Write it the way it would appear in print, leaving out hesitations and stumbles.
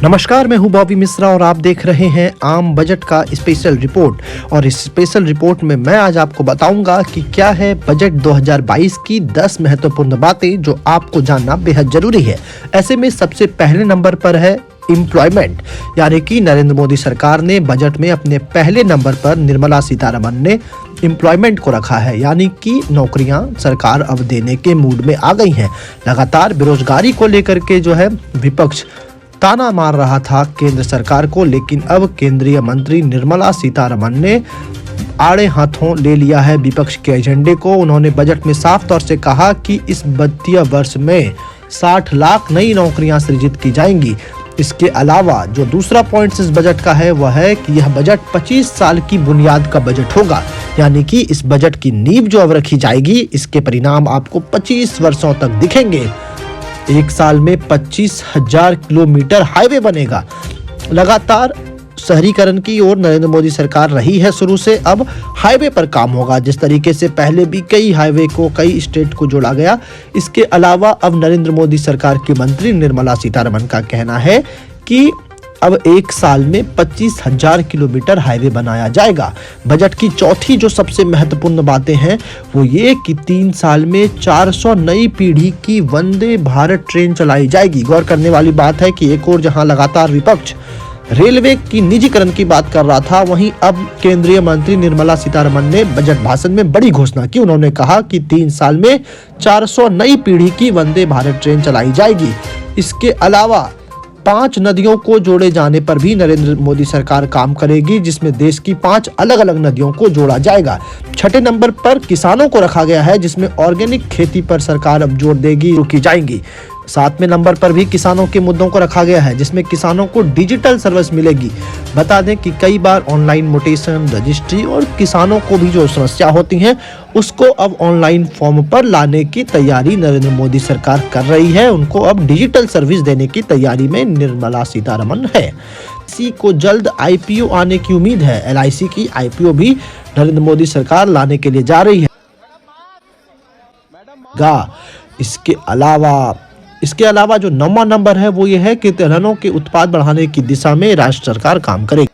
नमस्कार, मैं हूं बॉबी मिश्रा और आप देख रहे हैं आम बजट का स्पेशल रिपोर्ट। और इस स्पेशल रिपोर्ट में मैं आज आपको बताऊंगा कि क्या है बजट 2022 की 10 महत्वपूर्ण बातें जो आपको जानना बेहद जरूरी है। ऐसे में सबसे पहले नंबर पर है एम्प्लॉयमेंट, यानी कि नरेंद्र मोदी सरकार ने बजट में अपने पहले नंबर पर निर्मला सीतारमण ने एम्प्लॉयमेंट को रखा है, यानी कि नौकरियां सरकार अब देने के मूड में आ गई हैं। लगातार बेरोजगारी को लेकर के जो है विपक्ष ताना मार रहा था केंद्र सरकार को, लेकिन अब केंद्रीय मंत्री निर्मला सीतारमण ने आड़े हाथों ले लिया है विपक्ष के एजेंडे को। उन्होंने बजट में साफ तौर से कहा कि इस वित्तीय वर्ष में 60 लाख नई नौकरियां सृजित की जाएंगी। इसके अलावा जो दूसरा पॉइंट इस बजट का है वह है कि यह बजट 25 साल की बुनियाद का बजट होगा, यानी कि इस बजट की नींव जो अब रखी जाएगी इसके परिणाम आपको 25 वर्षों तक दिखेंगे। एक साल में 25,000 किलोमीटर हाईवे बनेगा। लगातार शहरीकरण की ओर नरेंद्र मोदी सरकार रही है शुरू से, अब हाईवे पर काम होगा। जिस तरीके से पहले भी कई हाईवे को कई स्टेट को जोड़ा गया, इसके अलावा अब नरेंद्र मोदी सरकार की मंत्री निर्मला सीतारमण का कहना है कि अब एक साल में 25,000 किलोमीटर हाईवे बनाया जाएगा। बजट की चौथी जो सबसे महत्वपूर्ण बातें हैं वो ये कि 3 साल में 400 नई पीढ़ी की वंदे भारत ट्रेन चलाई जाएगी। गौर करने वाली बात है कि एक और जहां लगातार विपक्ष रेलवे की निजीकरण की बात कर रहा था, वहीं अब केंद्रीय मंत्री निर्मला सीतारमण ने बजट भाषण में बड़ी घोषणा की। उन्होंने कहा कि 3 साल में 400 नई पीढ़ी की वंदे भारत ट्रेन चलाई जाएगी। इसके अलावा 5 नदियों को जोड़े जाने पर भी नरेंद्र मोदी सरकार काम करेगी, जिसमें देश की 5 अलग अलग नदियों को जोड़ा जाएगा। छठे नंबर पर किसानों को रखा गया है, जिसमें ऑर्गेनिक खेती पर सरकार अब जोर देगी, रुकी जाएंगी। 7वें नंबर पर भी किसानों के मुद्दों को रखा गया है, जिसमें किसानों को डिजिटल सर्विस मिलेगी। बता दें कि कई बार ऑनलाइन मोटेशन, रजिस्ट्री और किसानों को भी जो समस्या होती हैं उसको अब ऑनलाइन फॉर्म पर लाने की तैयारी नरेंद्र मोदी सरकार कर रही है। उनको अब डिजिटल सर्विस देने की तैयारी में निर्मला सीतारमण है। एलआईसी को जल्द आईपीओ आने की उम्मीद है। एलआईसी की आईपीओ भी नरेंद्र मोदी सरकार लाने के लिए जा रही है। इसके अलावा जो 9वां नंबर है वो ये है कि तिलहनों के उत्पाद बढ़ाने की दिशा में राज्य सरकार काम करेगी।